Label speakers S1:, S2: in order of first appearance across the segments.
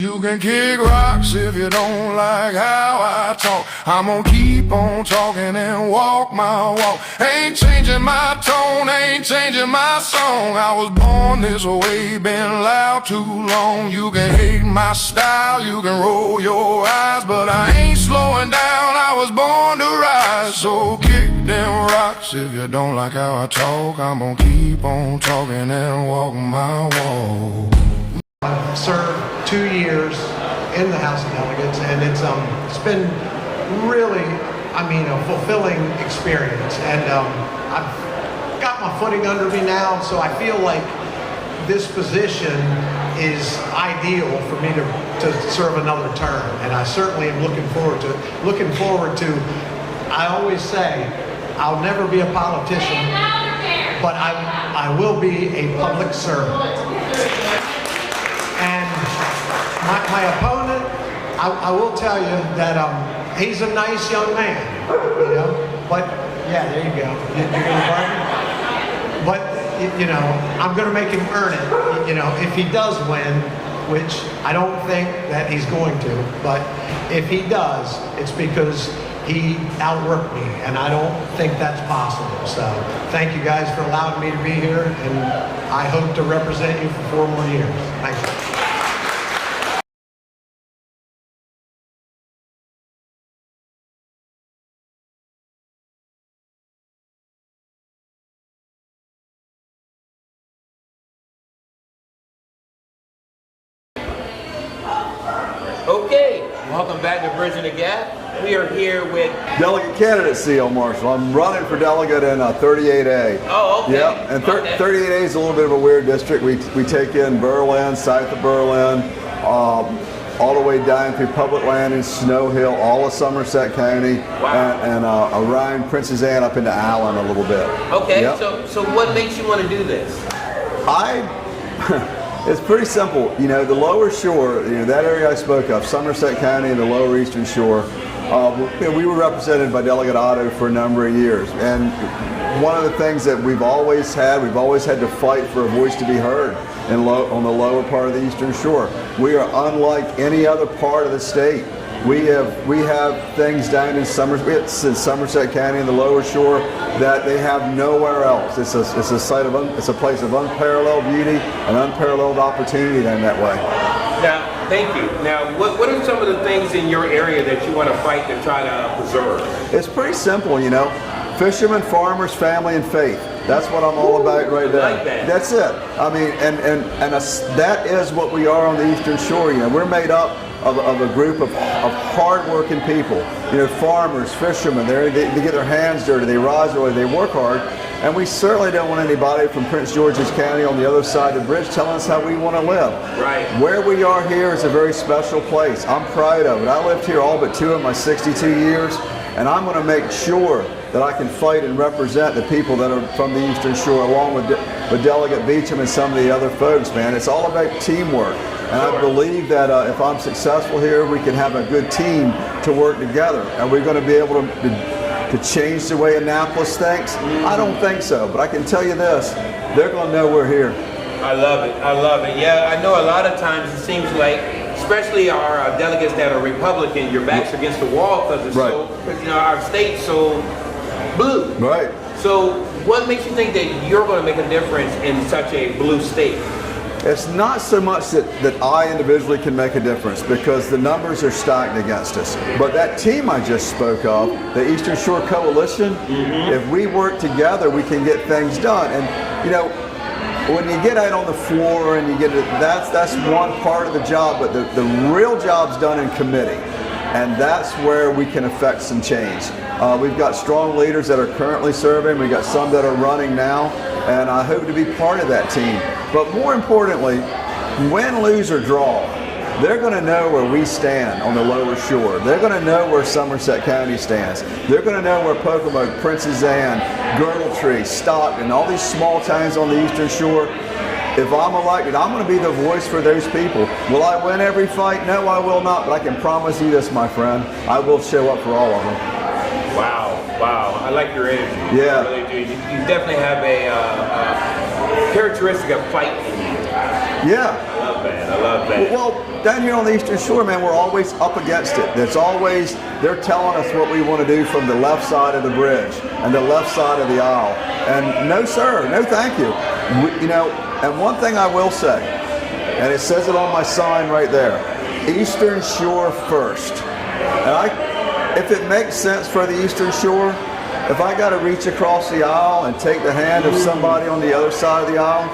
S1: You can kick rocks if you don't like how I talk. I'm gonna keep on talking and walk my walk. Ain't changing my tone, ain't changing my song. I was born this way, been loud too long. You can hate my style, you can roll your eyes, but I ain't slowing down, I was born to rise. So kick them rocks if you don't like how I talk. I'm gonna keep on talking and walk my walk.
S2: I've served 2 years in the House of Delegates, and it's been really, a fulfilling experience. And I've got my footing under me now, so I feel like this position is ideal for me to serve another term. And I certainly am looking forward to. I always say, I'll never be a politician, but I will be a public servant. And my opponent, I will tell you that he's a nice young man, but yeah, there you go. You're gonna bargain? But, I'm gonna make him earn it, if he does win, which I don't think that he's going to, but if he does, it's because he outworked me, and I don't think that's possible. So thank you guys for allowing me to be here, and I hope to represent you for 4 more years. Thank you.
S3: Okay, welcome back to Bridging the Gap. We are here with
S4: Delegate candidate C.L. Marshall. I'm running for delegate in 38A.
S3: Oh, okay.
S4: Yep, and 38A is a little bit of a weird district. We take in Berlin, south of Berlin, all the way down through public land in Snow Hill, all of Somerset County,
S3: wow.
S4: and around Princess Anne up into Allen a little bit.
S3: Okay,
S4: yep.
S3: So what makes you want to do this?
S4: It's pretty simple. The lower shore, that area I spoke of, Somerset County and the lower eastern shore, we were represented by Delegate Otto for a number of years. And one of the things that we've always had to fight for a voice to be heard on the lower part of the eastern shore. We are unlike any other part of the state. We have things down in Somerset County and the lower shore that they have nowhere else. It's a place of unparalleled beauty and unparalleled opportunity down that way.
S3: Now, thank you. Now, what are some of the things in your area that you want to fight to try to preserve?
S4: It's pretty simple, Fishermen, farmers, family, and faith. That's what I'm all about right now.
S3: Like that.
S4: That's it. That is what we are on the eastern shore. We're made up of a group of hard-working people. Farmers, fishermen. They get their hands dirty. They rise early. They work hard. And we certainly don't want anybody from Prince George's County on the other side of the bridge telling us how we want to live.
S3: Right.
S4: Where we are here is a very special place. I'm proud of it. I lived here all but 2 of my 62 years, and I'm going to make sure that I can fight and represent the people that are from the Eastern Shore, along with Delegate Beecham and some of the other folks, man. It's all about teamwork. And I believe that if I'm successful here, we can have a good team to work together. Are we going to be able to change the way Annapolis thinks? I don't think so, but I can tell you this, they're going to know we're here.
S3: I love it. I love it. Yeah, I know a lot of times it seems like, especially our delegates that are Republican, your back's against the wall because it's our state's so blue.
S4: Right.
S3: So what makes you think that you're going to make a difference in such a blue state?
S4: It's not so much that I individually can make a difference, because the numbers are stacked against us. But that team I just spoke of, the Eastern Shore Coalition, if we work together, we can get things done. And when you get out on the floor and that's one part of the job, but the real job's done in committee. And that's where we can affect some change. We've got strong leaders that are currently serving. We've got some that are running now. And I hope to be part of that team. But more importantly, win, lose, or draw, they're going to know where we stand on the lower shore. They're going to know where Somerset County stands. They're going to know where Pocomoke, Princess Anne, Girdletree, Stockton, all these small towns on the eastern shore. If I'm elected, I'm going to be the voice for those people. Will I win every fight? No, I will not. But I can promise you this, my friend, I will show up for all of them.
S3: Wow. I like your energy.
S4: Yeah.
S3: I really do. You definitely have a characteristic of fight in you.
S4: Yeah.
S3: I love that. I love that.
S4: Well, down here on the Eastern Shore, man, we're always up against it. There's always, they're telling us what we want to do from the left side of the bridge and the left side of the aisle. And no, sir, no thank you. You know, and one thing I will say, and it says it on my sign right there, Eastern Shore first. And if it makes sense for the Eastern Shore, if I got to reach across the aisle and take the hand of somebody on the other side of the aisle,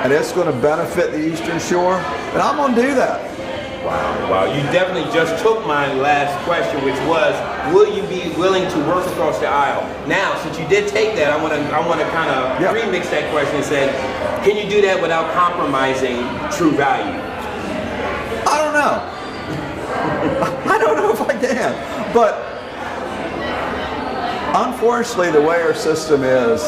S4: and it's going to benefit the Eastern Shore, then I'm going to do that.
S3: Wow, you definitely just took my last question, which was, will you be willing to work across the aisle? Now, since you did take that, I want to kind of remix that question and say, can you do that without compromising true value?
S4: I don't know. I don't know if I can, but unfortunately, the way our system is,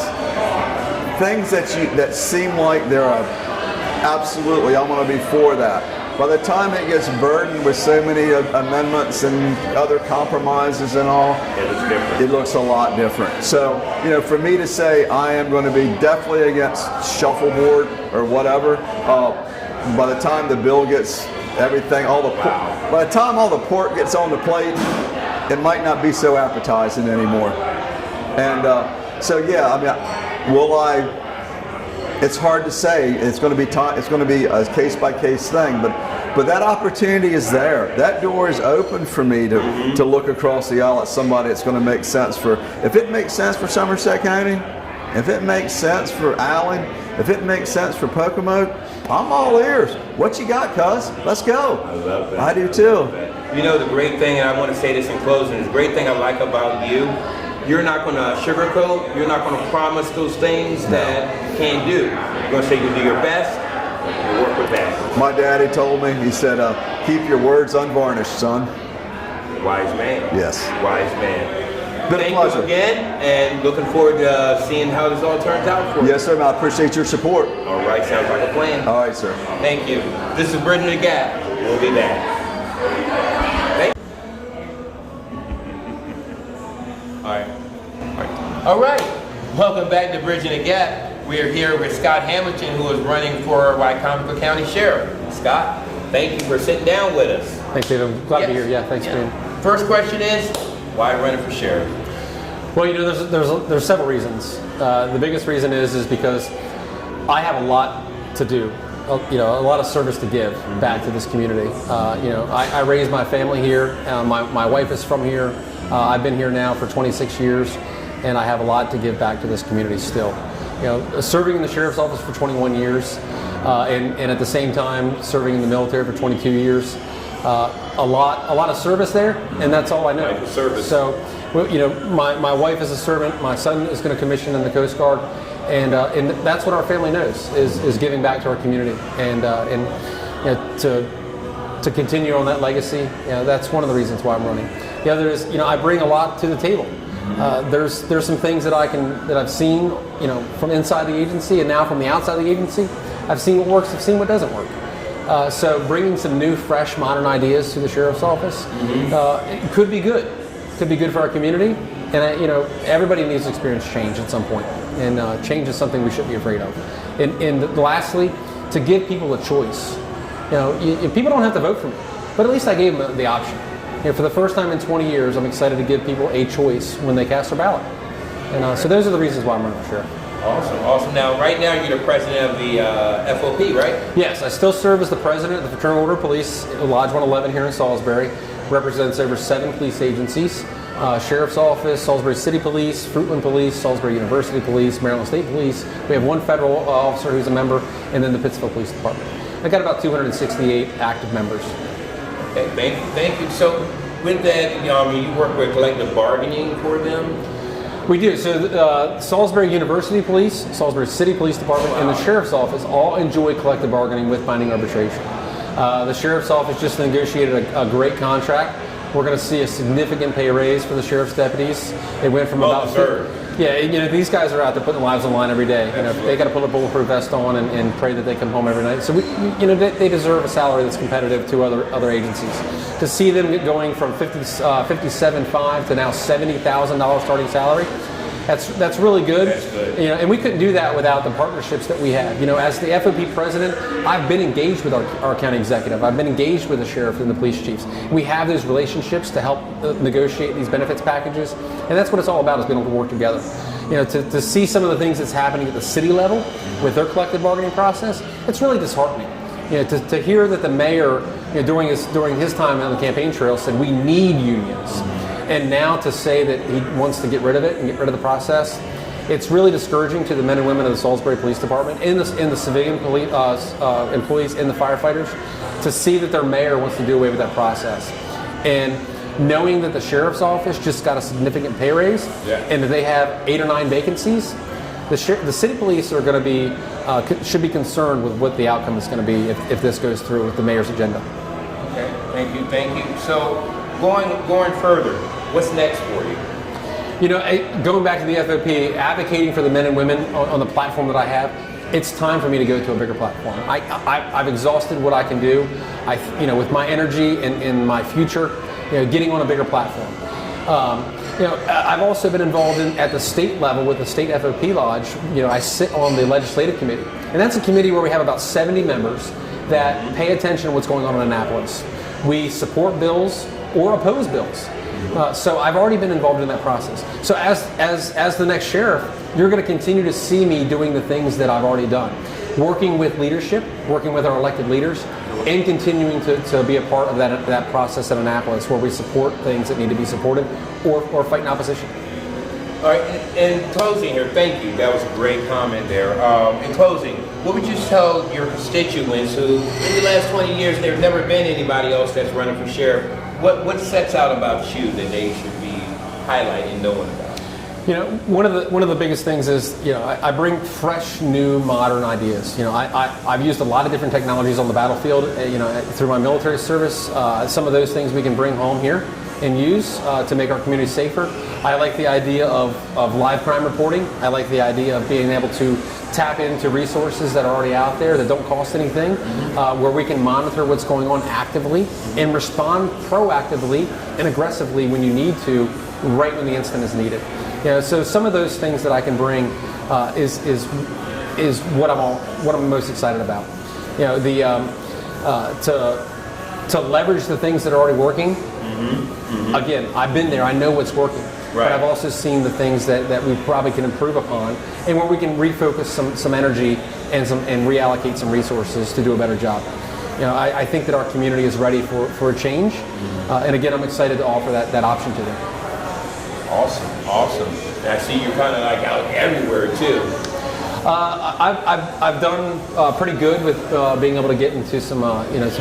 S4: things that seem like they're absolutely, I'm going to be for that. By the time it gets burdened with so many amendments and other compromises and all, it looks a lot different. So, you know, for me to say I am going to be definitely against shuffleboard or whatever, by the time the bill gets everything, by the time all the pork gets on the plate, it might not be so appetizing anymore. And so, yeah, I mean, will I? It's hard to say. It's going to be it's going to be a case by case thing, but that opportunity is there. That door is open for me to look across the aisle at somebody that's going to make sense for. If it makes sense for Somerset County, if it makes sense for Allen, if it makes sense for Pocomoke, I'm all ears. What you got, cuz? Let's go.
S3: I love that.
S4: I do too.
S3: You know, the great thing, and I want to say this in closing, the great thing I like about you, you're not going to sugarcoat, you're not going to promise those things that you can't do. You're going to say you'll do your best, you'll work with that.
S4: My daddy told me, he said, keep your words unvarnished, son.
S3: Wise man.
S4: Yes.
S3: Wise man.
S4: Been a pleasure.
S3: Thank you again, and looking forward to seeing how this all turns out for you.
S4: Yes, sir, I appreciate your support.
S3: All right, sounds like a plan.
S4: All right, sir.
S3: Thank you. This is Bridging the Gap. We'll be back. Thank you. All right. Welcome back to Bridging the Gap. We are here with Scott Hamilton, who is running for Wycomico County Sheriff. Scott, thank you for sitting down with us.
S5: Thanks, Dave. I'm glad to be here. Yeah, thanks, Dan.
S3: First question is, why running for sheriff?
S5: Well, you know, there's several reasons. The biggest reason is because I have a lot to do. You know, a lot of service to give back to this community. You know, I raised my family here. My wife is from here. I've been here now for 26 years, and I have a lot to give back to this community still. You know, serving in the sheriff's office for 21 years, and at the same time serving in the military for 22 years. A lot of service there, and that's all I know.
S3: Life of service.
S5: So, you know, my wife is a servant. My son is going to commission in the Coast Guard, and that's what our family knows is giving back to our community, and you know, to continue on that legacy. You know, that's one of the reasons why I'm running. The other is, you know, I bring a lot to the table. There's some things that I've seen, you know, from inside the agency, and now from the outside of the agency. I've seen what works. I've seen what doesn't work. So bringing some new, fresh, modern ideas to the sheriff's office it could be good. Could be good for our community, and you know, everybody needs to experience change at some point, and change is something we shouldn't be afraid of. And lastly, to give people a choice. You know, people don't have to vote for me, but at least I gave them the option. You know, for the first time in 20 years, I'm excited to give people a choice when they cast their ballot. And so those are the reasons why I'm running for sheriff.
S3: Awesome. Now, right now, you're the president of the FOP, right?
S5: Yes, I still serve as the president of the Fraternal Order of Police, Lodge 111 here in Salisbury. Represents over 7 police agencies. Sheriff's Office, Salisbury City Police, Fruitland Police, Salisbury University Police, Maryland State Police. We have 1 federal officer who's a member, and then the Pittsville Police Department. I got about 268 active members.
S3: Okay, thank you. So, with that, you know, I mean, you work with collective bargaining for them?
S5: We do. So Salisbury University Police, Salisbury City Police Department, and the Sheriff's Office all enjoy collective bargaining with binding arbitration. The Sheriff's Office just negotiated a great contract. We're going to see a significant pay raise for the Sheriff's deputies. It went from about... Yeah, you know, these guys are out there putting their lives on the line every day. You know, they got to put a bulletproof vest on and pray that they come home every night. So, you know, they deserve a salary that's competitive to other agencies. To see them going from $57,500 to now $70,000 starting salary, That's really good.
S3: That's good.
S5: You know, and we couldn't do that without the partnerships that we have. You know, as the FOP president, I've been engaged with our county executive. I've been engaged with the sheriff and the police chiefs. We have those relationships to help negotiate these benefits packages, and that's what it's all about, is being able to work together. You know, to see some of the things that's happening at the city level with their collective bargaining process, it's really disheartening. You know, to hear that the mayor, you know, during his time on the campaign trail said we need unions, and now to say that he wants to get rid of it and get rid of the process, it's really discouraging to the men and women of the Salisbury Police Department, in the civilian police employees, and the firefighters, to see that their mayor wants to do away with that process. And knowing that the sheriff's office just got a significant pay raise, and that they have 8 or 9 vacancies, the city police are going to be should be concerned with what the outcome is going to be if this goes through with the mayor's agenda.
S3: Okay, thank you. So going further, what's next for you?
S5: You know, going back to the FOP, advocating for the men and women on the platform that I have, it's time for me to go to a bigger platform. I've exhausted what I can do. You know, with my energy and my future, you know, getting on a bigger platform. You know, I've also been involved at the state level with the state FOP Lodge. You know, I sit on the legislative committee, and that's a committee where we have about 70 members that pay attention to what's going on in Annapolis. We support bills or oppose bills. So I've already been involved in that process. So as the next sheriff, you're going to continue to see me doing the things that I've already done, working with leadership, working with our elected leaders, and continuing to be a part of that process at Annapolis, where we support things that need to be supported or fight in opposition.
S3: All right, in closing here, thank you. That was a great comment there. In closing, what would you tell your constituents who, in the last 20 years, there's never been anybody else that's running for sheriff? What sets out about you that they should be highlighting, knowing about?
S5: You know, one of the biggest things is, you know, I bring fresh, new, modern ideas. You know, I've used a lot of different technologies on the battlefield. You know, through my military service, some of those things we can bring home here and use to make our community safer. I like the idea of live crime reporting. I like the idea of being able to tap into resources that are already out there that don't cost anything, where we can monitor what's going on actively and respond proactively and aggressively when you need to, right when the incident is needed. You know, so some of those things that I can bring is what I'm most excited about. You know, to leverage the things that are already working. Again, I've been there. I know what's working.
S3: Right.
S5: But I've also seen the things that we probably can improve upon, and where we can refocus some energy and reallocate some resources to do a better job. You know, I think that our community is ready for a change, and again, I'm excited to offer that option to them.
S3: Awesome. I see you're kind of like out everywhere too.
S5: I've done pretty good with being able to get into some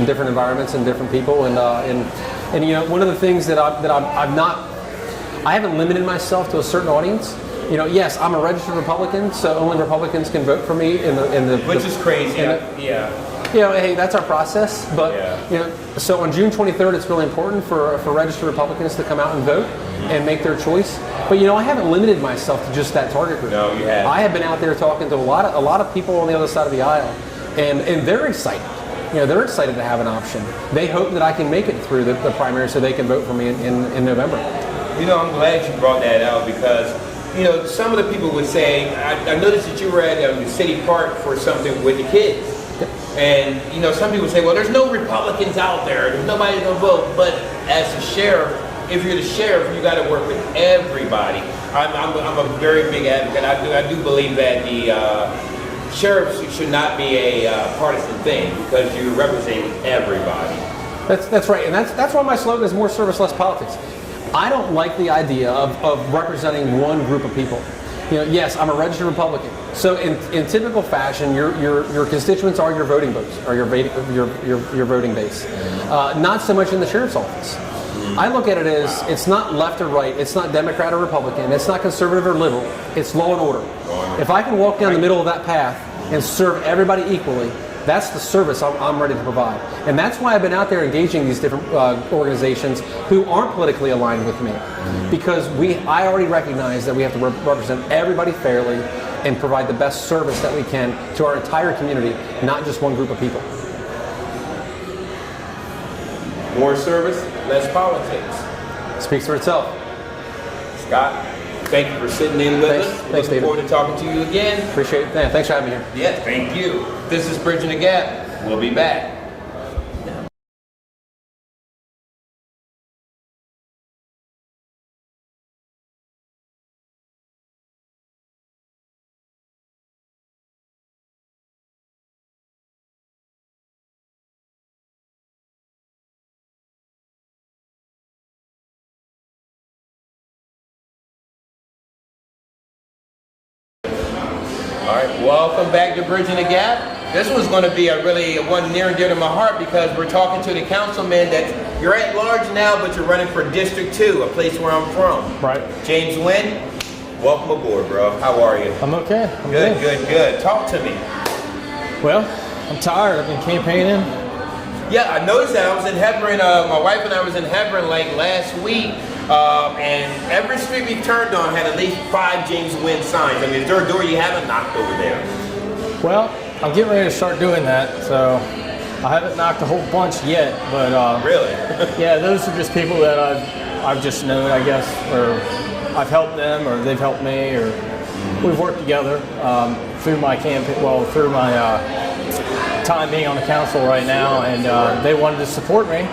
S5: different environments and different people, and you know, one of the things that I haven't limited myself to a certain audience. You know, yes, I'm a registered Republican, so only Republicans can vote for me
S3: Which is crazy. Yeah.
S5: You know, hey, that's our process. But you know, so on June 23rd, it's really important for registered Republicans to come out and vote and make their choice. But you know, I haven't limited myself to just that target group.
S3: No, you haven't.
S5: I have been out there talking to a lot of people on the other side of the aisle, and they're excited. You know, they're excited to have an option. They hope that I can make it through the primary so they can vote for me in November.
S3: You know, I'm glad you brought that out because, you know, some of the people would say, I noticed that you were at the city park for something with the kids. And, you know, some people say, well, there's no Republicans out there. There's nobody going to vote. But as a sheriff, if you're the sheriff, you got to work with everybody. I'm a very big advocate. I do believe that the sheriffs should not be a partisan thing because you're representing everybody.
S5: That's right. And that's why my slogan is more service, less politics. I don't like the idea of representing one group of people. You know, yes, I'm a registered Republican. So in typical fashion, your constituents are your voting votes or your voting base. Not so much in the sheriff's office. I look at it as it's not left or right, it's not Democrat or Republican, it's not conservative or liberal, it's law and order. If I can walk down the middle of that path and serve everybody equally, that's the service I'm ready to provide. And that's why I've been out there engaging these different organizations who aren't politically aligned with me. Because I already recognize that we have to represent everybody fairly and provide the best service that we can to our entire community, not just one group of people.
S3: More service, less politics.
S5: Speaks for itself.
S3: Scott? Thank you for sitting in with
S5: Thanks.
S3: us.
S5: Thanks,
S3: Looking
S5: David.
S3: forward to talking to you again.
S5: Appreciate it. Yeah, thanks for having me here.
S3: Yes, thank you. This is Bridging the Gap. We'll be back. All right, welcome back to Bridging the Gap. This was going to be a one near and dear to my heart because we're talking to the councilman that you're at large now, but you're running for District 2, a place where I'm from.
S6: Right.
S3: James Nguyen, welcome aboard, bro. How are you?
S6: I'm okay. I'm
S3: Good. Talk to me.
S6: Well, I'm tired. I've been campaigning.
S3: Yeah, I noticed that. I was in Hebron, my wife and I was in Hebron like last week, and every street we turned on had at least 5 James Nguyen signs. I mean, is there a door you haven't knocked over there?
S6: Well, I'm getting ready to start doing that, so I haven't knocked a whole bunch yet, but
S3: Really?
S6: yeah, those are just people that I've just known, I guess, or I've helped them, or they've helped me, or we've worked together through my campaign, through my time being on the council right now, and they wanted to support me.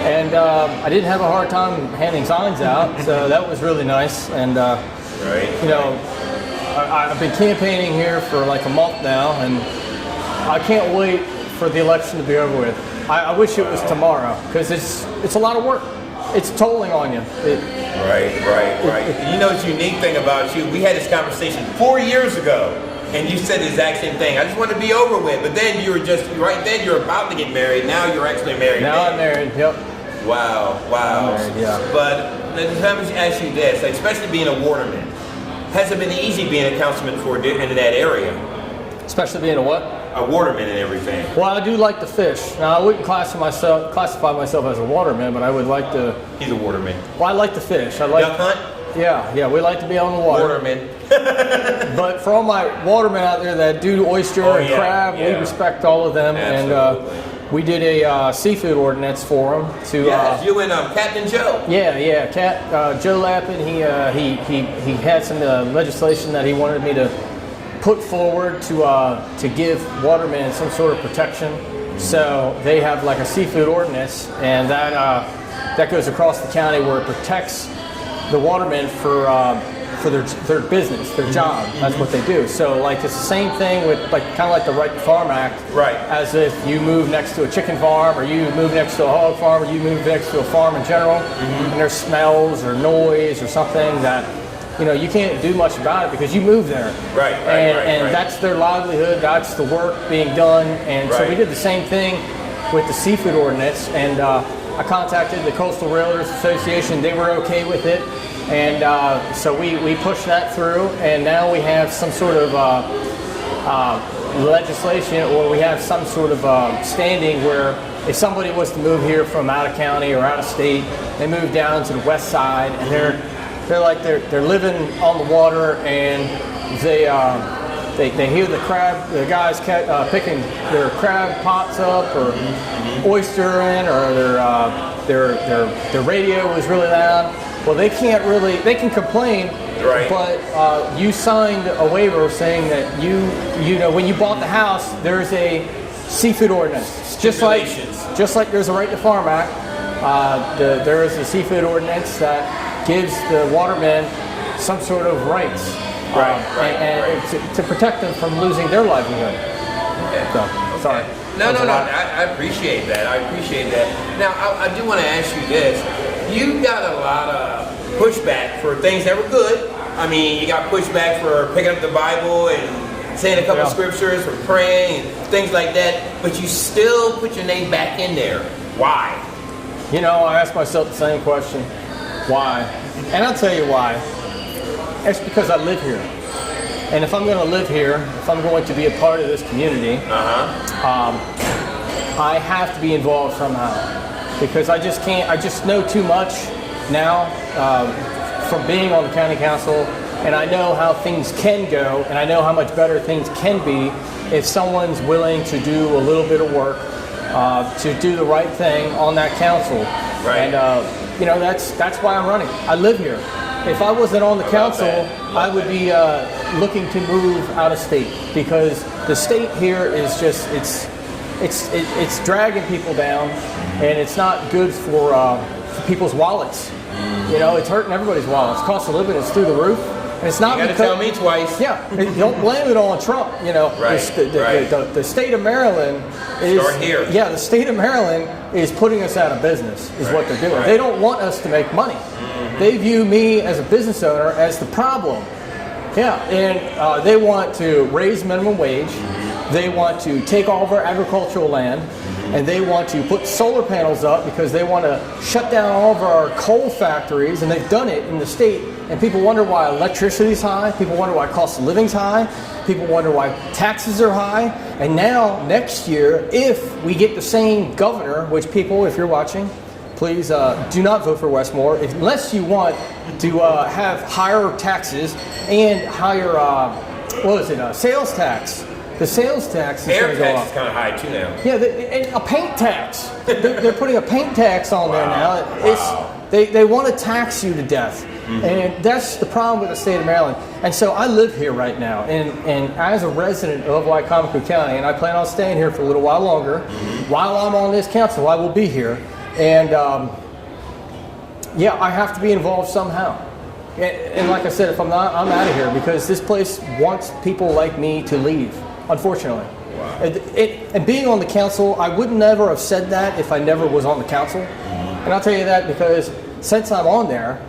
S6: And I didn't have a hard time handing signs out, so that was really nice. And
S3: Right.
S6: you know, I've been campaigning here for like a month now, and I can't wait for the election to be over with. I wish it was tomorrow, because it's a lot of work. It's tolling on you.
S3: Right. You know what's unique thing about you? We had this conversation 4 years ago, and you said the exact same thing. I just want to be over with, but then you were right then you're about to get married. Now you're actually married.
S6: Now I'm married. Yep.
S3: Wow.
S6: I'm married, yeah.
S3: But let me ask you this, like, especially being a waterman, has it been easy being a councilman in that area?
S6: Especially being a what?
S3: A waterman and everything.
S6: Well, I do like to fish. Now, I wouldn't classify myself as a waterman, but I would like to.
S3: He's a waterman.
S6: Well, I like to fish.
S3: Duck hunt?
S6: Yeah, we like to be on the water.
S3: Waterman.
S6: But for all my watermen out there that do oyster and crab, we respect all of them.
S3: Absolutely.
S6: And we did a seafood ordinance for them to.
S3: Yes, you and Captain Joe.
S6: Yeah. Joe Lappin. He had some legislation that he wanted me to put forward to give watermen some sort of protection. So they have like a seafood ordinance, and that goes across the county where it protects the watermen for their business, their job. That's what they do. So like it's the same thing with like kind of like the Right to Farm Act.
S3: Right.
S6: As if you move next to a chicken farm, or you move next to a hog farm, or you move next to a farm in general, and there's smells or noise or something that you can't do much about it because you move there.
S3: Right.
S6: And that's their livelihood. That's the work being done. And so we did the same thing with the seafood ordinance. And I contacted the Coastal Railroaders Association. They were okay with it. And so we pushed that through. And now we have some sort of legislation, or we have some sort of standing where if somebody was to move here from out of county or out of state, they move down to the west side, and they're living on the water, and they hear the guys picking their crab pots up or oystering, or their radio is really loud. Well, they can complain, but you signed a waiver saying that when you bought the house, there's a seafood ordinance, just like there's a Right to Farm Act. There is a seafood ordinance that gives the watermen some sort of rights, to protect them from losing their livelihood. So, sorry.
S3: No. I appreciate that. Now, I do want to ask you this. You got a lot of pushback for things that were good. I mean, you got pushback for picking up the Bible and saying a couple scriptures, for praying and things like that, but you still put your name back in there. Why?
S6: I ask myself the same question. Why? And I'll tell you why. It's because I live here. And if I'm going to live here, if I'm going to be a part of this community, I have to be involved somehow. Because I just know too much now from being on the county council, and I know how things can go, and I know how much better things can be if someone's willing to do a little bit of work to do the right thing on that council.
S3: Right.
S6: And that's why I'm running. I live here. if I wasn't on the council, I would be looking to move out of state, because the state here is just it's dragging people down, and it's not good for people's wallets. You know, it's hurting everybody's wallets. Cost of living is through the roof. And it's not
S3: You gotta tell me twice.
S6: Yeah, don't blame it on Trump. You know,
S3: Right,
S6: the state of Maryland is
S3: Start here.
S6: Yeah, the state of Maryland is putting us out of business. Is what they're doing.
S3: right.
S6: They don't want us to make money. They view me as a business owner as the problem. Yeah, and they want to raise minimum wage. They want to take all of our agricultural land, and they want to put solar panels up because they want to shut down all of our coal factories, and they've done it in the state. And people wonder why electricity is high. People wonder why cost of living is high. People wonder why taxes are high. And now, next year, if we get the same governor, which people, if you're watching, please do not vote for Westmore unless you want to have higher taxes and higher, sales tax. The sales tax is going
S3: Air
S6: to go
S3: tax
S6: up.
S3: is kind of high too now.
S6: Yeah, and a paint tax. They're putting a paint tax on there now.
S3: Wow.
S6: They want to tax you to death. And that's the problem with the state of Maryland. And so I live here right now. And as a resident of Wycomico County, and I plan on staying here for a little while longer, while I'm on this council, I will be here. And I have to be involved somehow. And like I said, if I'm not, I'm out of here, because this place wants people like me to leave, unfortunately. Wow. And being on the council, I would never have said that if I never was on the council. And I'll tell you that because since I'm on there,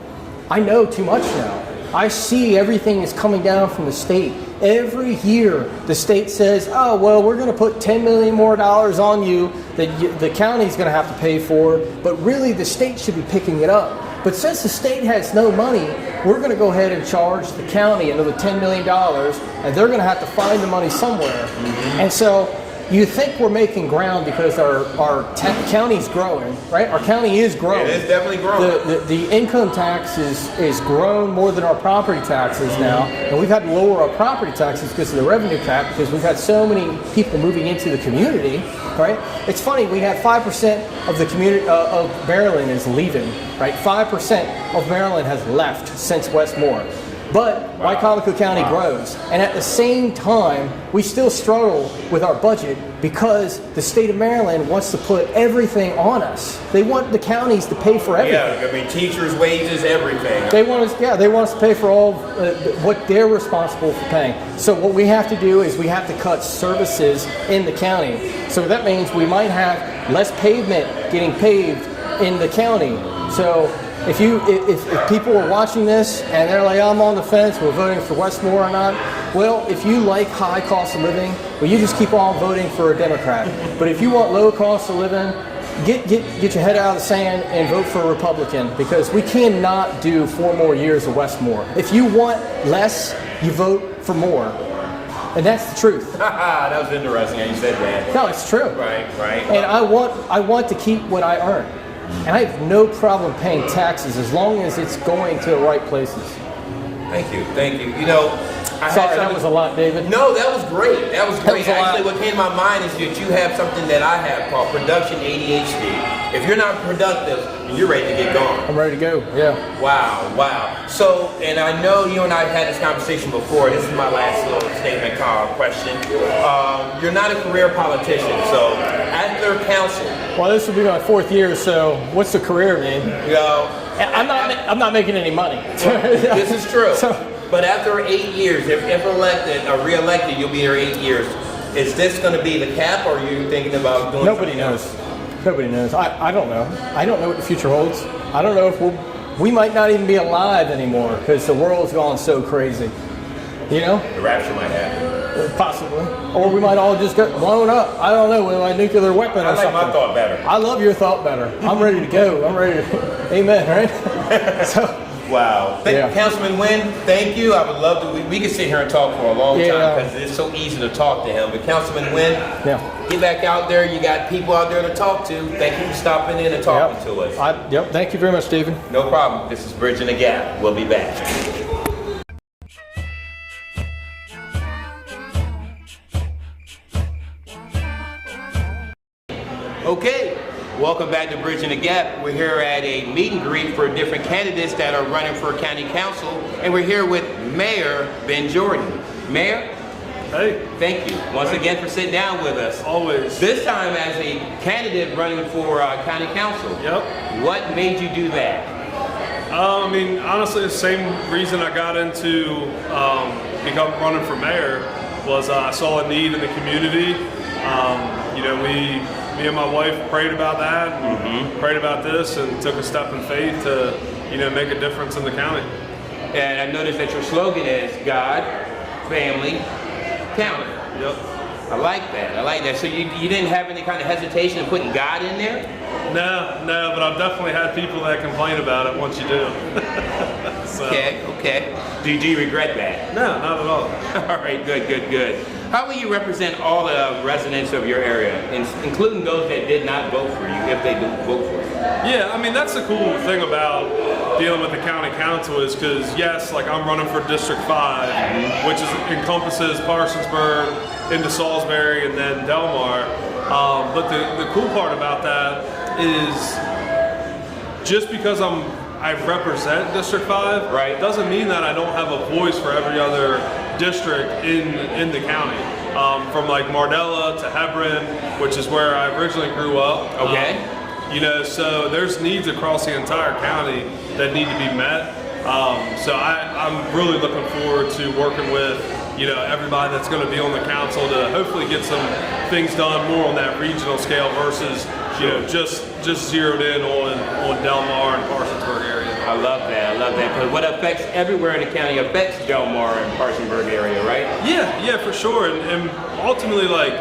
S6: I know too much now. I see everything is coming down from the state. Every year, the state says, oh, well, we're going to put $10 million more on you that the county's going to have to pay for, but really the state should be picking it up. But since the state has no money, we're going to go ahead and charge the county another $10 million, and they're going to have to find the money somewhere. And so you think we're making ground because our county's growing, right? Our county is growing.
S3: It is definitely growing.
S6: The income tax is grown more than our property taxes now, and we've had to lower our property taxes because of the revenue cap, because we've had so many people moving into the community, right? It's funny, we had 5% of the community of Maryland is leaving, right? 5% of Maryland has left since Westmore. But Wycomico County grows, and at the same time, we still struggle with our budget because the state of Maryland wants to put everything on us. They want the counties to pay for everything.
S3: Yeah, I mean, teachers' wages, everything.
S6: They want us to pay for all what they're responsible for paying. So what we have to do is we have to cut services in the county. So that means we might have less pavement getting paved in the county. So if people are watching this and they're like, I'm on the fence, we're voting for Westmore or not, well, if you like high cost of living, well, you just keep on voting for a Democrat. But if you want low cost of living, get your head out of the sand and vote for a Republican, because we cannot do 4 more years of Westmore. If you want less, you vote for more. And that's the truth.
S3: That was interesting how you said that.
S6: No, it's true.
S3: Right.
S6: And I want to keep what I earn. And I have no problem paying taxes as long as it's going to the right places.
S3: Thank you. You know,
S6: Sorry, that was a lot, David.
S3: No, that was great. That was great.
S6: was a lot.
S3: Actually, what came to my mind is that you have something that I have called production ADHD. If you're not productive, you're ready to get gone.
S6: I'm ready to go, yeah.
S3: Wow. So, and I know you and I have had this conversation before. This is my last little statement question. You're not a career politician, so after council.
S6: Well, this will be my 4th year, so what's the career mean?
S3: You know,
S6: I'm not making any money.
S3: This is true.
S6: So,
S3: but after 8 years, if elected or re-elected, you'll be there 8 years. Is this going to be the cap, or are you thinking about doing
S6: nobody
S3: something
S6: knows.
S3: else?
S6: Nobody knows. I don't know. I don't know what the future holds. I don't know if we might not even be alive anymore because the world's gone so crazy. You know?
S3: The rapture might happen.
S6: Possibly. Or we might all just get blown up. I don't know, with a nuclear weapon
S3: I
S6: or
S3: like
S6: something.
S3: my thought better.
S6: I love your thought better. I'm ready to go. I'm ready to... Amen, right? So...
S3: Wow. Councilman Wynn, thank you. I would love to, we could sit here and talk for a long time because it's so easy to talk to him. But Councilman Wynn, get back out there. You got people out there to talk to. Thank you for stopping in and talking to us.
S6: Thank you very much, Stephen.
S3: No problem. This is Bridging the Gap. We'll be back. Okay, Welcome back to Bridging the Gap. We're here at a meet and greet for different candidates that are running for county council, and we're here with Mayor Ben Jordan. Mayor,
S7: Hey,
S3: thank you once again for sitting down with us.
S7: always.
S3: This time as a candidate running for county council.
S7: Yep.
S3: What made you do that?
S7: I mean, honestly, the same reason I got into become running for mayor was I saw a need in the community. You know, me and my wife prayed about that, and prayed about this, and took a step in faith to, you know, make a difference in the county.
S3: And I noticed that your slogan is God, Family, County.
S7: Yep.
S3: I like that. I like that. So you didn't have any kind of hesitation in putting God in there?
S7: No, but I've definitely had people that complain about it once you do. So,
S3: Okay. Do you regret that?
S7: no, not at all.
S3: All right, good. How will you represent all the residents of your area, including those that did not vote for you, if they do vote for you?
S7: Yeah, I mean, that's the cool thing about dealing with the county council is because, yes, like I'm running for District 5, which encompasses Parsonsburg into Salisbury and then Delmar. But the cool part about that is just because I represent District 5,
S3: Right.
S7: doesn't mean that I don't have a voice for every other district in the county. From like Mardella to Hebron, which is where I originally grew up.
S3: Okay.
S7: You know, so there's needs across the entire county that need to be met. So I'm really looking forward to working with, you know, everybody that's going to be on the council to hopefully get some things done more on that regional scale versus, you know, just zeroed in on Delmar and Parsonsburg area.
S3: I love that. Because what affects everywhere in the county affects Delmar and Parsonsburg area, right?
S7: Yeah, for sure. And ultimately, like,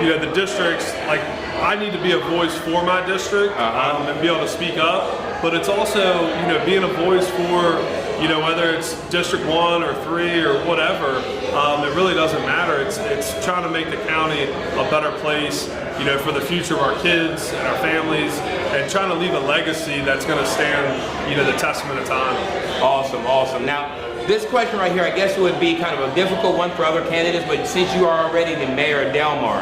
S7: you know, the districts, like, I need to be a voice for my district and be able to speak up. But it's also, you know, being a voice for, you know, whether it's District 1 or 3 or whatever, it really doesn't matter. It's trying to make the county a better place, you know, for the future of our kids and our families, and trying to leave a legacy that's going to stand, you know, the testament of time.
S3: Awesome. Now, this question right here, I guess it would be kind of a difficult one for other candidates, but since you are already the mayor of Delmar,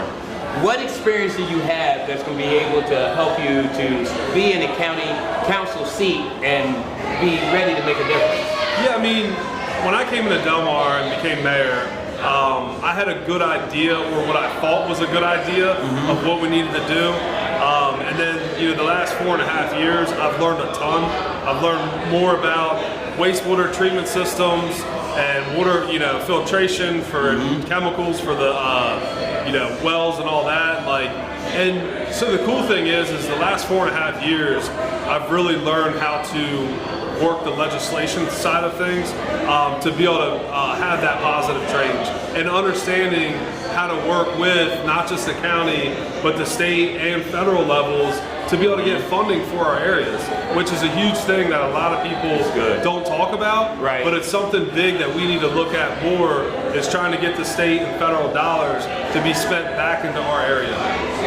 S3: what experience do you have that's going to be able to help you to be in a county council seat and be ready to make a difference?
S7: Yeah, I mean, when I came into Delmar and became mayor, I had a good idea, or what I thought was a good idea of what we needed to do. And then, you know, the last 4.5 years, I've learned a ton. I've learned more about wastewater treatment systems and water, you know, filtration for chemicals for the, you know, wells and all that. Like, and so the cool thing is the last 4.5 years, I've really learned how to work the legislation side of things to be able to have that positive change, and understanding how to work with not just the county but the state and federal levels to be able to get funding for our areas, which is a huge thing that a lot of people don't talk about.
S3: Right.
S7: But it's something big that we need to look at more, is trying to get the state and federal dollars to be spent back into our area.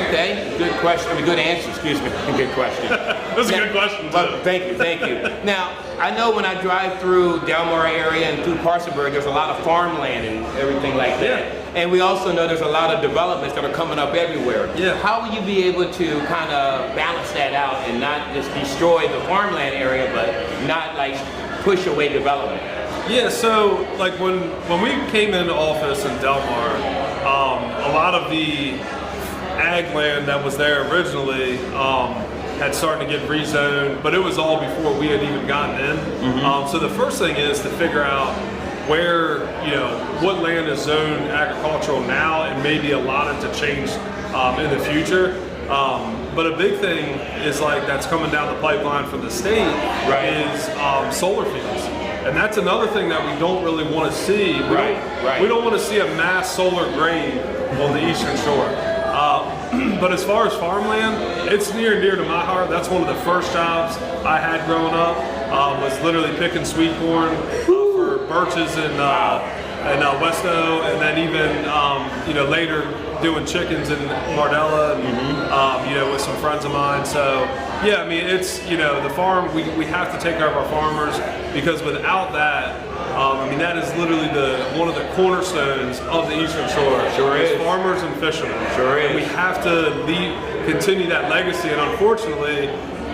S3: Okay, good question. I mean, good answer, excuse me. Good question.
S7: That's a good question, too.
S3: Well, thank you. Now, I know when I drive through Delmar area and through Parsonsburg, there's a lot of farmland and everything like that.
S7: Yeah.
S3: And we also know there's a lot of developments that are coming up everywhere.
S7: Yeah.
S3: How will you be able to kind of balance that out and not just destroy the farmland area, but not like push away development?
S7: Yeah, so like when we came into office in Delmar, a lot of the ag land that was there originally had started to get rezoned, but it was all before we had even gotten in. So the first thing is to figure out where, you know, what land is zoned agricultural now and maybe allotted to change in the future. But a big thing is like that's coming down the pipeline from the state is solar fields. And that's another thing that we don't really want to see. We don't want to see a mass solar grade on the Eastern Shore. But as far as farmland, it's near and dear to my heart. That's one of the first jobs I had growing up, was literally picking sweet corn for Birches and Westo, and then even you know, later doing chickens in Mardella, and you know, with some friends of mine. So yeah, I mean, it's, you know, the farm, we have to take care of our farmers, because without that, I mean, that is literally one of the cornerstones of the Eastern Shore.
S3: Sure is.
S7: Farmers and fishermen.
S3: Sure is.
S7: And we have to continue that legacy. And unfortunately,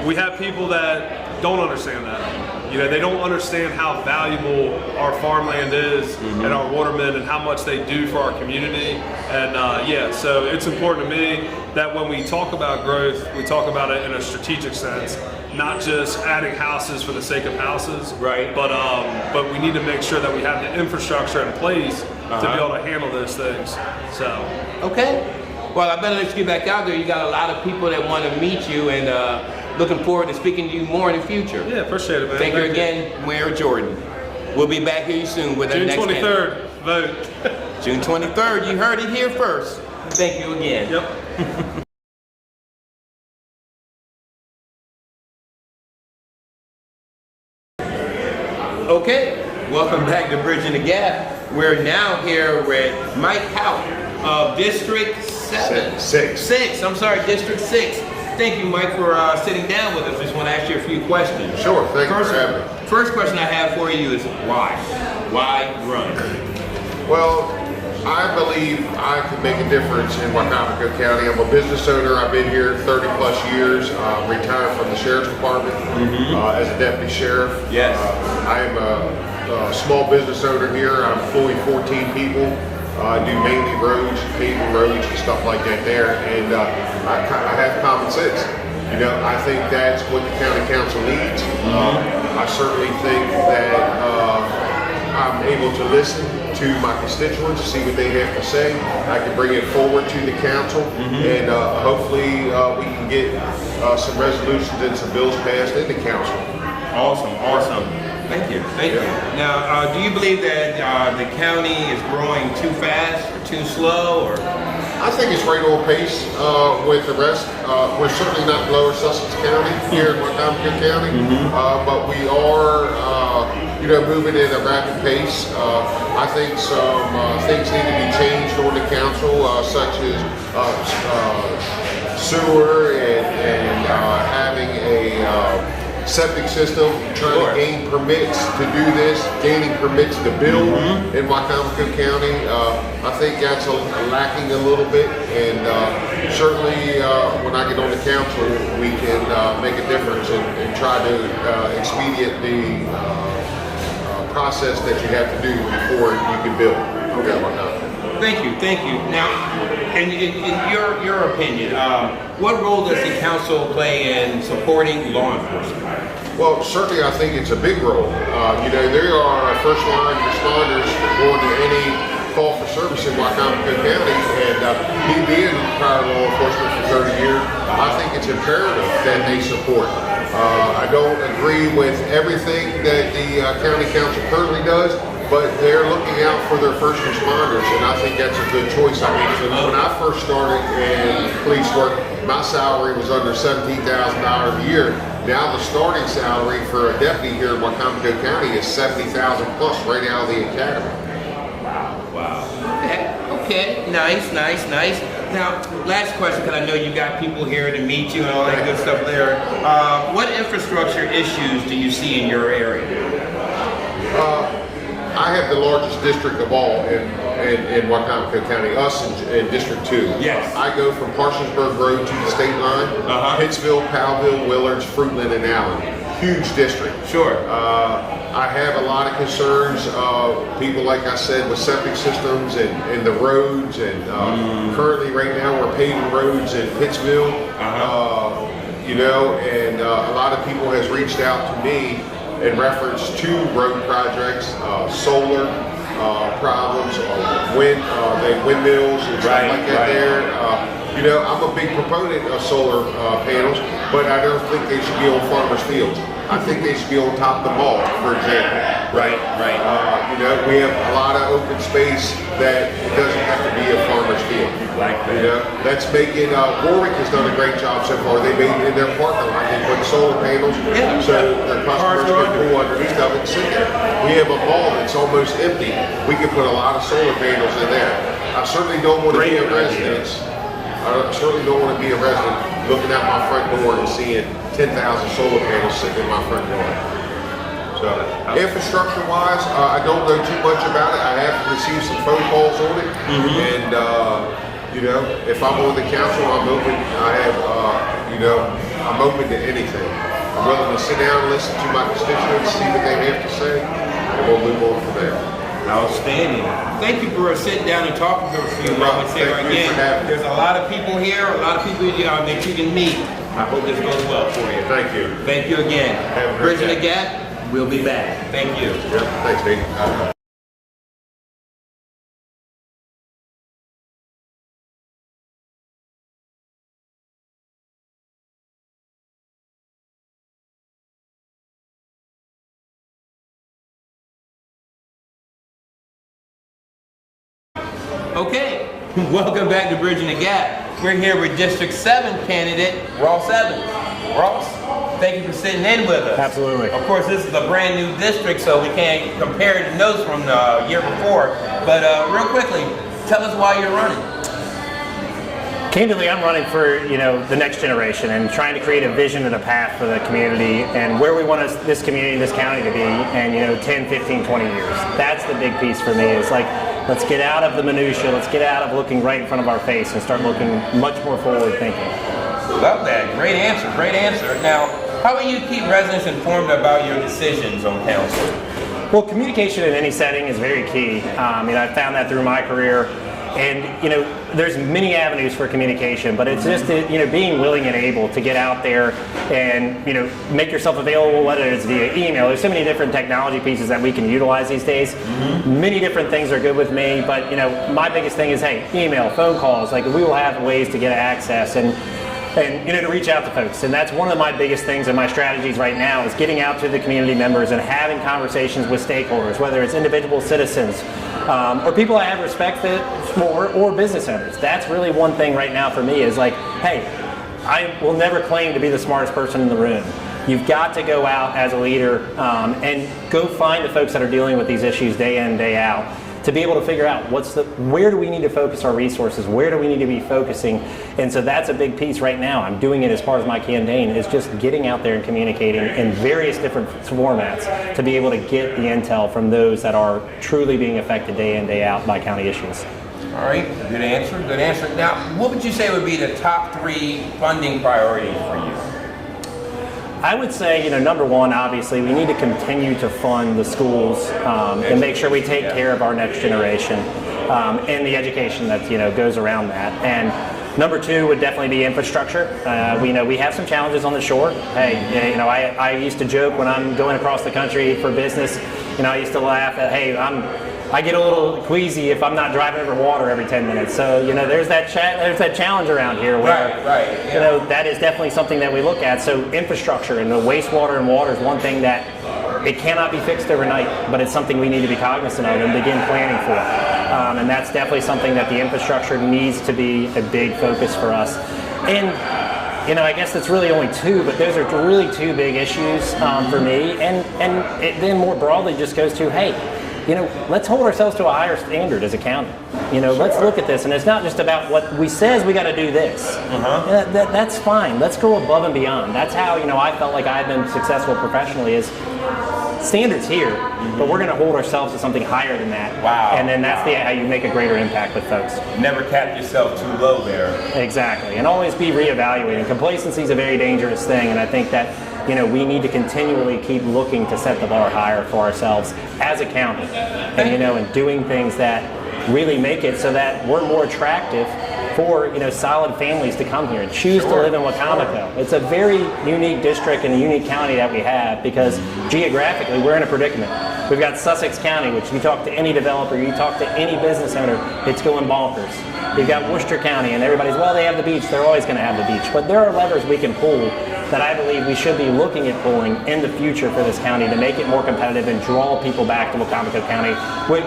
S7: we have people that don't understand that. You know, they don't understand how valuable our farmland is and our watermen and how much they do for our community. And yeah, so it's important to me that when we talk about growth, we talk about it in a strategic sense, not just adding houses for the sake of houses.
S3: Right.
S7: But we need to make sure that we have the infrastructure in place to be able to handle those things. So.
S3: Okay. Well, I better let you get back out there. You got a lot of people that want to meet you, and looking forward to speaking to you more in the future.
S7: Yeah, appreciate it, man.
S3: Thank you again, Mayor Jordan. We'll be back here soon with our
S7: June
S3: next
S7: 23rd, vote.
S3: June 23rd, you heard it here first. Thank you again.
S7: Yep.
S3: Okay, welcome back to Bridging the Gap. We're now here with Mike Hout of District 7.
S8: Six.
S3: I'm sorry, District 6. Thank you, Mike, for sitting down with us. I just want to ask you a few questions.
S8: Sure, thank you for having me.
S3: First question I have for you is why? Why run?
S8: Well, I believe I can make a difference in Wicomico County. I'm a business owner. I've been here 30 plus years, retired from the Sheriff's Department as a deputy sheriff.
S3: Yes.
S8: I am a small business owner here. I employ 14 people. I do mainly roads, paving roads and stuff like that there. And I have common sense. You know, I think that's what the county council needs. I certainly think that I'm able to listen to my constituents, see what they have to say. I can bring it forward to the council, and hopefully we can get some resolutions and some bills passed in the council.
S3: Awesome. Thank you. Now, do you believe that the county is growing too fast or too slow, or?
S8: I think it's right on pace with the rest. We're certainly not Lower Sussex County here in Wicomico County, but we are, moving at a rapid pace. I think some things need to be changed on the council, such as sewer and having a septic system, trying to gain permits to do this, gaining permits to build in Wicomico County. I think that's lacking a little bit, and certainly when I get on the council, we can make a difference and try to expedite the process that you have to do before you can build.
S3: Thank you. Now, in your opinion, what role does the council play in supporting law enforcement?
S8: Well, certainly I think it's a big role. There are first line responders going to any call for service in Wicomico County, and me being prior law enforcement for 30 years, I think it's imperative that they support. I don't agree with everything that the county council currently does, but they're looking out for their first responders, and I think that's a good choice. I mean, when I first started in police work, my salary was under $17,000 a year. Now the starting salary for a deputy here in Wicomico County is $70,000 plus right out of the academy.
S3: Wow. Okay. Nice. Now, last question, because I know you got people here to meet you and all that good stuff there. What infrastructure issues do you see in your area?
S8: I have the largest district of all in Wicomico County, us in District 2.
S3: Yes.
S8: I go from Parsonsburg Road to the state line, Pittsville, Powellville, Willards, Fruitland, and Allen. Huge district.
S3: Sure.
S8: I have a lot of concerns, people, like I said, with septic systems and the roads, and currently right now we're paving roads in Pittsville, and a lot of people has reached out to me in reference to road projects, solar problems, windmills and stuff like that there. I'm a big proponent of solar panels, but I don't think they should be on farmers' fields. I think they should be on top of the mall, for example.
S3: Right.
S8: We have a lot of open space that it doesn't have to be a farmer's field. That's making, Warwick has done a great job so far. They made it in their parking lot. They put solar panels so their customers can pull underneath of it and sit there. We have a mall that's almost empty. We can put a lot of solar panels in there. I certainly don't want to be a resident. I certainly don't want to be a resident looking out my front door and seeing 10,000 solar panels sitting in my front door. So, infrastructure-wise, I don't know too much about it. I have received some phone calls on it, and if I'm on the council, I'm open. I have you know, I'm open to anything. I'm willing to sit down and listen to my constituents, see what they have to say, and we'll move on from there.
S3: Outstanding. Thank you for sitting down and talking for a few moments here.
S8: Thank you for having me.
S3: There's a lot of people here, a lot of people that you can meet. I hope this goes well for you.
S8: Thank you.
S3: Thank you again.
S8: Have a great
S3: Bridging the
S8: day.
S3: Gap, we'll be back. Thank you.
S8: Yep. Thanks, Nate.
S3: Okay, welcome back to Bridging the Gap. We're here with District 7 candidate, Ross Evans. Ross, thank you for sitting in with us.
S6: Absolutely.
S3: Of course, this is a brand new district, so we can't compare the notes from the year before. But real quickly, tell us why you're running.
S9: Candidly, I'm running for the next generation and trying to create a vision and a path for the community and where we want this community, this county to be in 10, 15, 20 years. That's the big piece for me. Is like, let's get out of the minutia. Let's get out of looking right in front of our face and start looking much more forward thinking.
S3: Love that. Great answer. Great answer. Now, how will you keep residents informed about your decisions on council?
S9: Well, communication in any setting is very key. I've found that through my career. And there's many avenues for communication, but it's just being willing and able to get out there and make yourself available, whether it's via email. There's so many different technology pieces that we can utilize these days. Many different things are good with me, but my biggest thing is, hey, email, phone calls. Like, we will have ways to get access and to reach out to folks. And that's one of my biggest things in my strategies right now is getting out to the community members and having conversations with stakeholders, whether it's individual citizens or people I have respect for, or business owners. That's really one thing right now for me is like, hey, I will never claim to be the smartest person in the room. You've got to go out as a leader and go find the folks that are dealing with these issues day in, day out, to be able to figure out where do we need to focus our resources, where do we need to be focusing. And so that's a big piece right now. I'm doing it as part of my campaign, is just getting out there and communicating in various different formats to be able to get the intel from those that are truly being affected day in, day out by county issues.
S3: All right, good answer, good answer. Now, what would you say would be the top 3 funding priorities for you?
S9: I would say, number one, obviously, we need to continue to fund the schools and make sure we take care of our next generation and the education that goes around that. And number 2 would definitely be infrastructure. We have some challenges on the shore. Hey, I used to joke when I'm going across the country for business. I used to laugh at, hey, I get a little queasy if I'm not driving over water every 10 minutes. So, there's that challenge around here where, that is definitely something that we look at. So infrastructure and the wastewater and water is one thing that it cannot be fixed overnight, but it's something we need to be cognizant of and begin planning for. And that's definitely something that the infrastructure needs to be a big focus for us. And I guess that's really only 2, but those are really 2 big issues for me. And it then more broadly just goes to, hey, let's hold ourselves to a higher standard as a county. Let's look at this, and it's not just about what we says we got to do this. That's fine. Let's go above and beyond. That's how I felt like I've been successful professionally. Is standards here, but we're going to hold ourselves to something higher than that.
S3: Wow.
S9: And then that's how you make a greater impact with folks.
S3: Never cap yourself too low there.
S9: Exactly, and always be reevaluating. Complacency is a very dangerous thing, and I think that we need to continually keep looking to set the bar higher for ourselves as a county, and doing things that really make it so that we're more attractive for solid families to come here and choose to live in Wicomico. It's a very unique district and a unique county that we have because geographically we're in a predicament. We've got Sussex County, which you talk to any developer, you talk to any business owner, it's going bonkers. You've got Worcester County, and everybody's, well, they have the beach, they're always going to have the beach. But there are levers we can pull that I believe we should be looking at pulling in the future for this county to make it more competitive and draw people back to Wicomico County,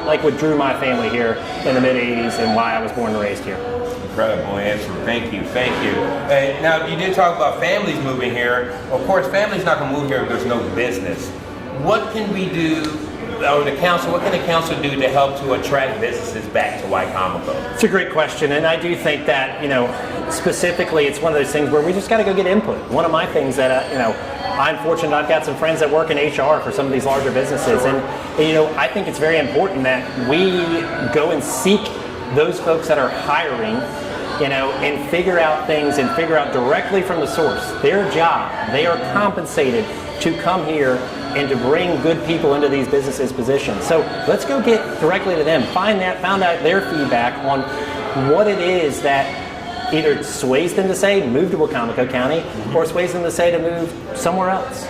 S9: like what drew my family here in the mid-'80s and why I was born and raised here.
S3: Incredible answer. Thank you. Thank you. And now, you did talk about families moving here. Of course, families not going to move here if there's no business. What can we do, or what can the council do to help to attract businesses back to Wicomico?
S9: It's a great question, and I do think that, specifically, it's one of those things where we just got to go get input. One of my things that, I'm fortunate I've got some friends that work in HR for some of these larger businesses, and I think it's very important that we go and seek those folks that are hiring and figure out things and figure out directly from the source. Their job, they are compensated to come here and to bring good people into these businesses positions. So let's go get directly to them, find out their feedback on what it is that either sways them to say move to Wacomico County or sways them to say to move somewhere else.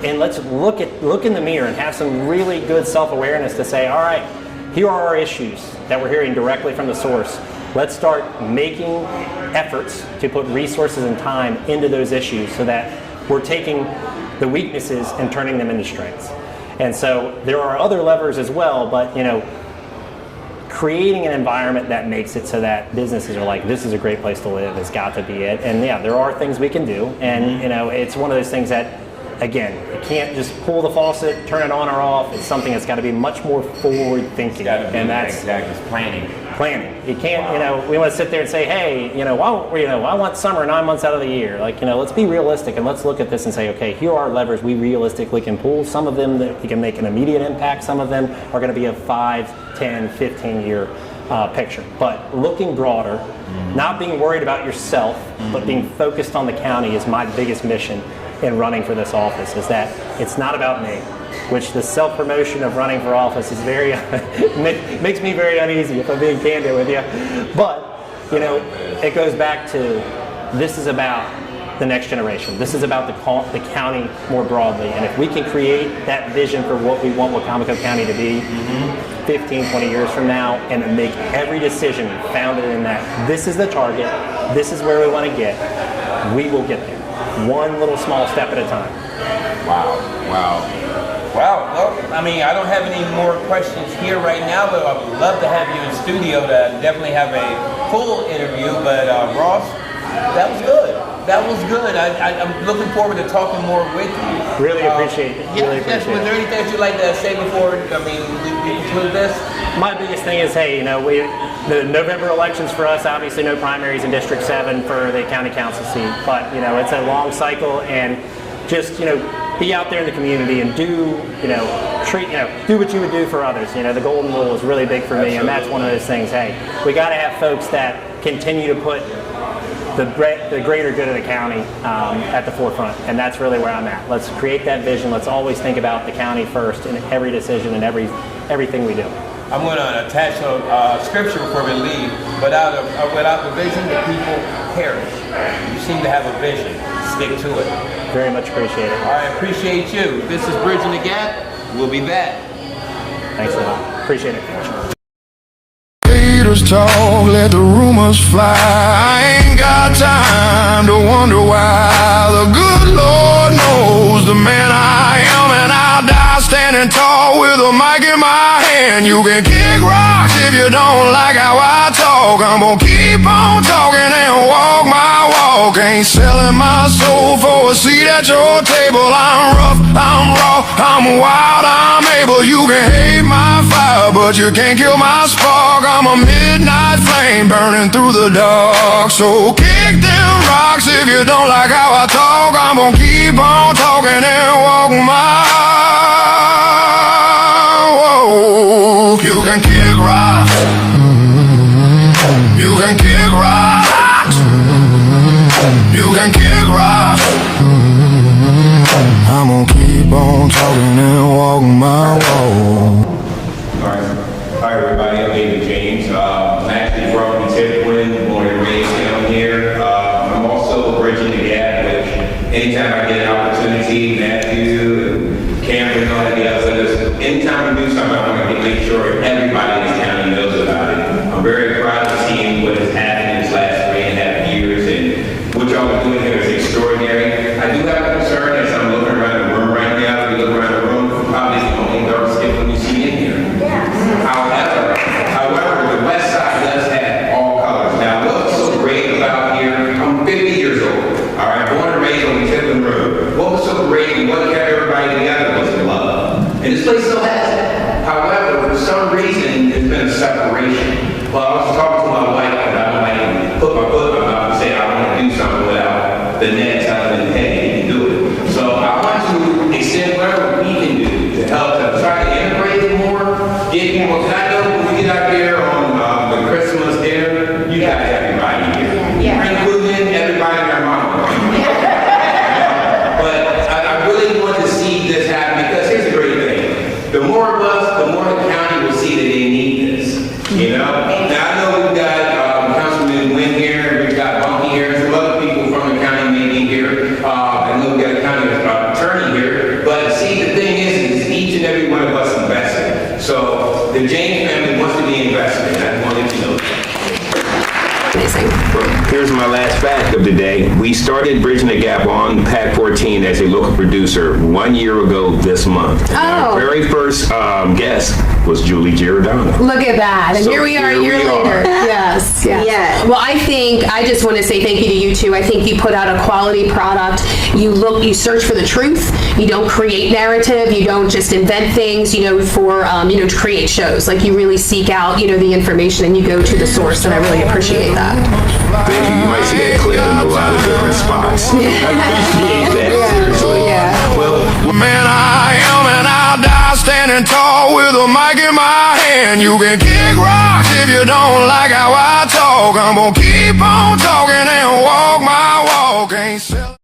S9: And let's look in the mirror and have some really good self-awareness to say, all right, here are our issues that we're hearing directly from the source. Let's start making efforts to put resources and time into those issues so that we're taking the weaknesses and turning them into strengths. And so there are other levers as well, but creating an environment that makes it so that businesses are like, this is a great place to live has got to be it. And yeah, there are things we can do, and it's one of those things that, again, you can't just pull the faucet, turn it on or off. It's something that's got to be much more forward thinking, and that's
S3: planning.
S9: You can't, we want to sit there and say, hey, I want summer 9 months out of the year. Like, let's be realistic and let's look at this and say, okay, here are levers we realistically can pull. Some of them that we can make an immediate impact. Some of them are going to be a 5, 10, 15 year picture. But looking broader, not being worried about yourself, but being focused on the county is my biggest mission in running for this office, is that it's not about me, which the self-promotion of running for office is very, makes me very uneasy if I'm being candid with you. But, it goes back to, this is about the next generation. This is about the county more broadly. And if we can create that vision for what we want Wacomico County to be 15, 20 years from now, and make every decision founded in that, this is the target, this is where we want to get, we will get there. One little small step at a time.
S3: Wow. Well, I don't have any more questions here right now, but I would love to have you in studio to definitely have a full interview. But Ross, that was good. I'm looking forward to talking more with you.
S9: Really appreciate it.
S3: Was there anything that you'd like to say before we conclude this?
S9: My biggest thing is, hey, the November elections for us, obviously no primaries in District 7 for the county council seat, but it's a long cycle, and just be out there in the community and do what you would do for others. The golden rule is really big for me. Absolutely. And that's one of those things. Hey, we got to have folks that continue to put the greater good of the county at the forefront, and that's really where I'm at. Let's create that vision. Let's always think about the county first in every decision and everything we do.
S3: I'm going to attach a scripture before we leave. Without the vision, the people perish. You seem to have a vision. Stick to it.
S9: Very much appreciate it.
S3: I appreciate you. This is Bridging the Gap. We'll be back.
S9: Thanks a lot. Appreciate it.
S1: Haters talk, let the rumors fly. I ain't got time to wonder why. The good Lord knows the man I am, and I'll die standing tall with a mic in my hand. You can kick rocks if you don't like how I talk. I'm gonna keep on talking and walk my walk. Ain't selling my soul for a seat at your table. I'm rough, I'm raw, I'm wild, I'm able. You can hate my fire, but you can't kill my spark. I'm a midnight flame burning through the dark. So kick them rocks if you don't like how I talk. I'm gonna keep on talking and walk my walk. You can kick rocks. You can kick rocks. You can kick rocks. I'm gonna keep on talking and walk my walk.
S3: Hi everybody, I'm David James. I'm actually from Tiburon, born and raised down here. I'm also bridging the gap, which anytime I get an opportunity, Matthew, Cameron, and all the others, anytime we do something, I want to make sure everybody in this county knows about it. I'm very proud of seeing what has happened in these last 3.5 years, and what y'all are doing here is extraordinary. I do have a concern as I'm looking around the room right now. If you look around the room, probably the only dark skin when you see in here. However, the West Side does have all colors. Now, what's so great about here? I'm 50 years old. All right, born and raised on the Tiburon Road. What was so great and what kept everybody together was love. And this place still has it. However, for some reason, there's been a separation. Well, I was talking to my wife, and I don't like to put my foot in my mouth and say I want to do something without the net telling me, hey, you can do it. So I want to extend whatever we can do to help to try to integrate it more. Get people, because I know when we get out there on the Christmas dinner, you got everybody here. my last fact of the day. We started Bridging the Gap on Pac 14 as a local producer 1 year ago this month. And our very first guest was Julie Giordano.
S10: Look at that. And
S3: So
S10: here we are a
S3: here
S10: year
S3: we are.
S10: later. Yes.
S11: Yeah.
S10: Well, I just want to say thank you to you two. I think you put out a quality product. You search for the truth. You don't create narrative. You don't just invent things, for, to create shows. Like you really seek out, the information and you go to the source. And I really appreciate that.
S3: Thank you. You might see that clip in a lot of different spots. I appreciate that. Seriously. Well,
S1: Man, I am and I'll die standing tall with a mic in my hand. You can kick rocks if you don't like how I talk. I'm gonna keep on talking and walk my walk. Ain't selling.